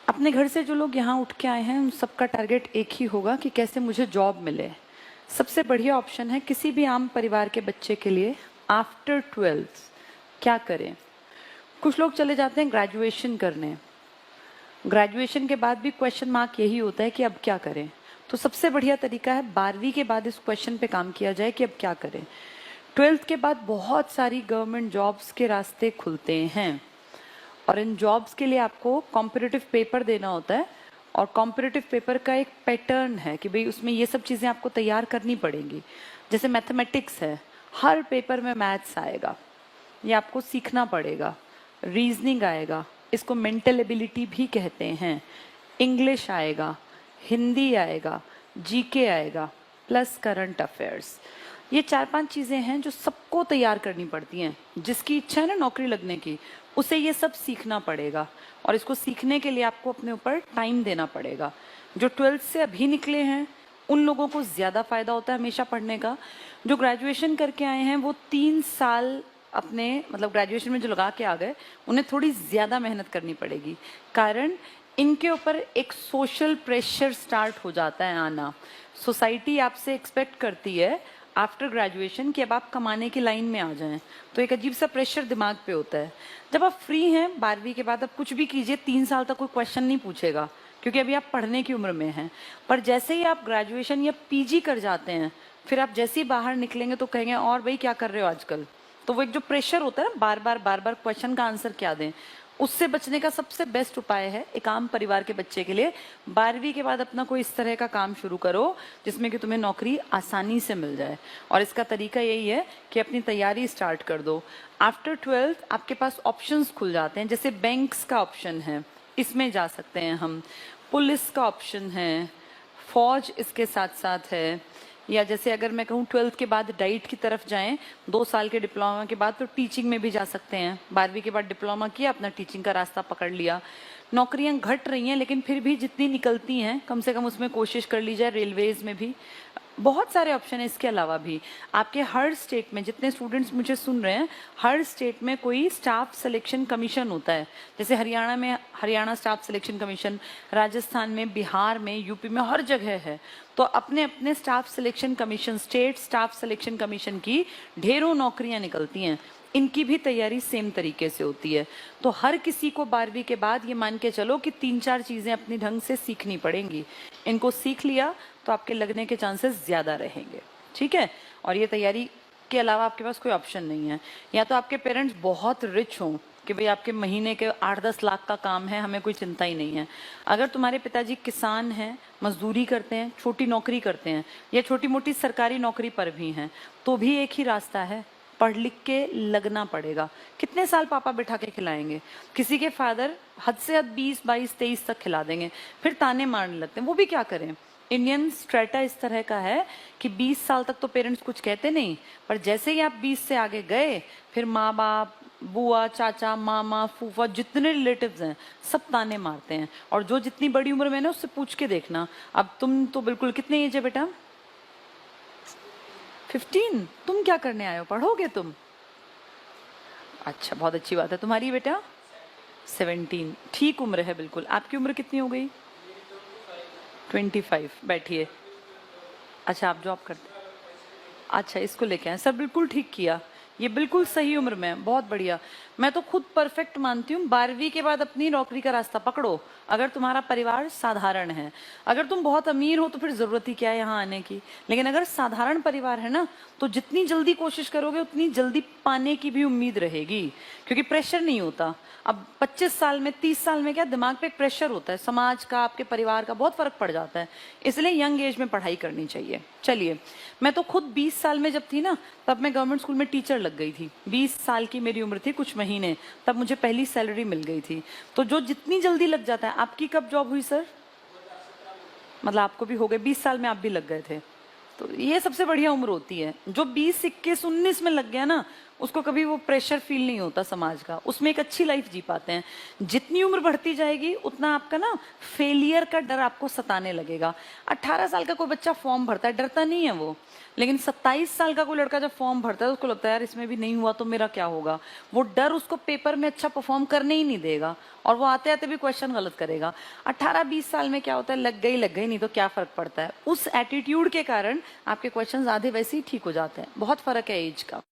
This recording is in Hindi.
अपने घर से जो लोग यहाँ उठ के आए हैं उन सबका टारगेट एक ही होगा कि कैसे मुझे जॉब मिले। सबसे बढ़िया ऑप्शन है किसी भी आम परिवार के बच्चे के लिए आफ्टर 12th क्या करें। कुछ लोग चले जाते हैं ग्रेजुएशन करने, ग्रेजुएशन के बाद भी क्वेश्चन मार्क यही होता है कि अब क्या करें। तो सबसे बढ़िया तरीका है 12वीं के बाद इस क्वेश्चन पे काम किया जाए कि अब क्या करें। 12th के बाद बहुत सारी गवर्नमेंट जॉब्स के रास्ते खुलते हैं और इन जॉब्स के लिए आपको कॉम्पिटिटिव पेपर देना होता है और कॉम्पिटिटिव पेपर का एक पैटर्न है कि भाई उसमें ये सब चीज़ें आपको तैयार करनी पड़ेंगी। जैसे मैथमेटिक्स है, हर पेपर में मैथ्स आएगा, ये आपको सीखना पड़ेगा। रीजनिंग आएगा, इसको मेंटल एबिलिटी भी कहते हैं। इंग्लिश आएगा, हिंदी आएगा, जीके आएगा, प्लस करंट अफेयर्स। ये 4-5 चीज़ें हैं जो सबको तैयार करनी पड़ती हैं। जिसकी इच्छा है ना नौकरी लगने की, उसे ये सब सीखना पड़ेगा और इसको सीखने के लिए आपको अपने ऊपर टाइम देना पड़ेगा। जो 12th से अभी निकले हैं उन लोगों को ज़्यादा फायदा होता है हमेशा पढ़ने का। जो ग्रेजुएशन करके आए हैं वो 3 साल अपने मतलब ग्रेजुएशन में जो लगा के आ गए उन्हें थोड़ी ज़्यादा मेहनत करनी पड़ेगी, कारण इनके ऊपर एक सोशल प्रेशर स्टार्ट हो जाता है आना। सोसाइटी आपसे एक्सपेक्ट करती है आफ्टर ग्रेजुएशन कि अब आप कमाने की लाइन में आ जाएं, तो एक अजीब सा प्रेशर दिमाग पे होता है। जब आप फ्री हैं 12वीं के बाद, अब कुछ भी कीजिए 3 साल तक कोई क्वेश्चन नहीं पूछेगा क्योंकि अभी आप पढ़ने की उम्र में हैं। पर जैसे ही आप ग्रेजुएशन या पीजी कर जाते हैं, फिर आप जैसे ही बाहर निकलेंगे तो कहेंगे और भाई क्या कर रहे हो आजकल। तो वो एक जो प्रेशर होता है ना बार बार क्वेश्चन का आंसर क्या दें, उससे बचने का सबसे बेस्ट उपाय है एक आम परिवार के बच्चे के लिए 12वीं के बाद अपना कोई इस तरह का काम शुरू करो जिसमें कि तुम्हें नौकरी आसानी से मिल जाए। और इसका तरीका यही है कि अपनी तैयारी स्टार्ट कर दो। आफ्टर 12th आपके पास ऑप्शंस खुल जाते हैं, जैसे बैंक्स का ऑप्शन है, इसमें जा सकते हैं हम। पुलिस का ऑप्शन है, फौज इसके साथ साथ है, या जैसे अगर मैं कहूँ 12th के बाद डाइट की तरफ जाएं, 2 साल के डिप्लोमा के बाद तो टीचिंग में भी जा सकते हैं। 12वीं के बाद डिप्लोमा किया, अपना टीचिंग का रास्ता पकड़ लिया। नौकरियां घट रही हैं लेकिन फिर भी जितनी निकलती हैं कम से कम उसमें कोशिश कर ली जाए। रेलवेज में भी बहुत सारे ऑप्शन है। इसके अलावा भी आपके हर स्टेट में, जितने स्टूडेंट्स मुझे सुन रहे हैं, हर स्टेट में कोई स्टाफ सिलेक्शन कमीशन होता है। जैसे हरियाणा में Haryana staff selection commission, Rajasthan में, बिहार में, यूपी में, हर जगह है। तो अपने अपने staff selection commission, state staff selection commission की ढेरों नौकरियां निकलती हैं। इनकी भी तैयारी सेम तरीके से होती है। तो हर किसी को 12वीं के बाद ये मान के चलो कि 3-4 चीज़ें अपनी ढंग से सीखनी पड़ेंगी। इनको सीख लिया तो आपके लगने के चांसेस ज़्यादा रहेंगे, ठीक है। और ये तैयारी के अलावा आपके पास कोई ऑप्शन नहीं है। या तो आपके पेरेंट्स बहुत रिच हों कि भाई आपके महीने के 8-10 लाख का काम है, हमें कोई चिंता ही नहीं है। अगर तुम्हारे पिताजी किसान हैं, मजदूरी करते हैं, छोटी नौकरी करते हैं या छोटी मोटी सरकारी नौकरी पर भी हैं, तो भी एक ही रास्ता है, पढ़ लिख के लगना पड़ेगा। कितने साल पापा बिठा के खिलाएंगे। किसी के फादर हद से हद 20, 22, 23 तक खिला देंगे, फिर ताने मारने लगते हैं। वो भी क्या करें। इंडियन स्ट्रेटा इस तरह का है कि 20 साल तक तो पेरेंट्स कुछ कहते नहीं, पर जैसे ही आप 20 से आगे गए फिर माँ बाप, बुआ, चाचा, मामा, फूफा, जितने रिलेटिव्स हैं सब ताने मारते हैं। और जो जितनी बड़ी उम्र में ना उससे पूछ के देखना। अब तुम तो बिल्कुल, कितने एज है बेटा? 15। तुम क्या करने आए हो, पढ़ोगे तुम? अच्छा, बहुत अच्छी बात है। तुम्हारी बेटा 17, ठीक उम्र है बिल्कुल। आपकी उम्र कितनी हो गई? 25। बैठिए। अच्छा, आप जॉब करते हैं? अच्छा, इसको लेके आए सर, बिल्कुल ठीक किया, ये बिल्कुल सही उम्र में है, बहुत बढ़िया। मैं तो खुद परफेक्ट मानती हूँ। 12वीं के बाद अपनी नौकरी का रास्ता पकड़ो, अगर तुम्हारा परिवार साधारण है। अगर तुम बहुत अमीर हो तो फिर जरूरत ही क्या है यहाँ आने की। लेकिन अगर साधारण परिवार है ना, तो जितनी जल्दी कोशिश करोगे उतनी जल्दी पाने की भी उम्मीद रहेगी, क्योंकि प्रेशर नहीं होता। अब 25 साल में, 30 साल में क्या दिमाग पे एक प्रेशर होता है, समाज का, आपके परिवार का बहुत फर्क पड़ जाता है। इसलिए यंग एज में पढ़ाई करनी चाहिए। चलिए, मैं तो खुद 20 साल में जब थी ना, तब मैं गवर्नमेंट स्कूल में टीचर लग गई थी। 20 साल की मेरी उम्र थी, कुछ महीने, तब मुझे पहली सैलरी मिल गई थी। तो जो जितनी जल्दी लग जाता है। आपकी कब जॉब हुई सर? मतलब आपको भी हो गए 20 साल में, आप भी लग गए थे। तो ये सबसे बढ़िया उम्र होती है। जो 20, 21, 19 में लग गया ना, उसको कभी वो प्रेशर फील नहीं होता समाज का, उसमें एक अच्छी लाइफ जी पाते हैं। जितनी उम्र बढ़ती जाएगी उतना आपका ना फेलियर का डर आपको सताने लगेगा। 18 साल का कोई बच्चा फॉर्म भरता है, डरता नहीं है वो, लेकिन 27 साल का कोई लड़का जब फॉर्म भरता है तो उसको लगता है यार इसमें भी नहीं हुआ तो मेरा क्या होगा। वो डर उसको पेपर में अच्छा परफॉर्म करने ही नहीं देगा, और वो आते आते भी क्वेश्चन गलत करेगा। 18-20 साल में क्या होता है, लग गई नहीं तो क्या फर्क पड़ता है। उस एटीट्यूड के कारण आपके क्वेश्चन आधे वैसे ही ठीक हो जाते हैं। बहुत फर्क है एज का।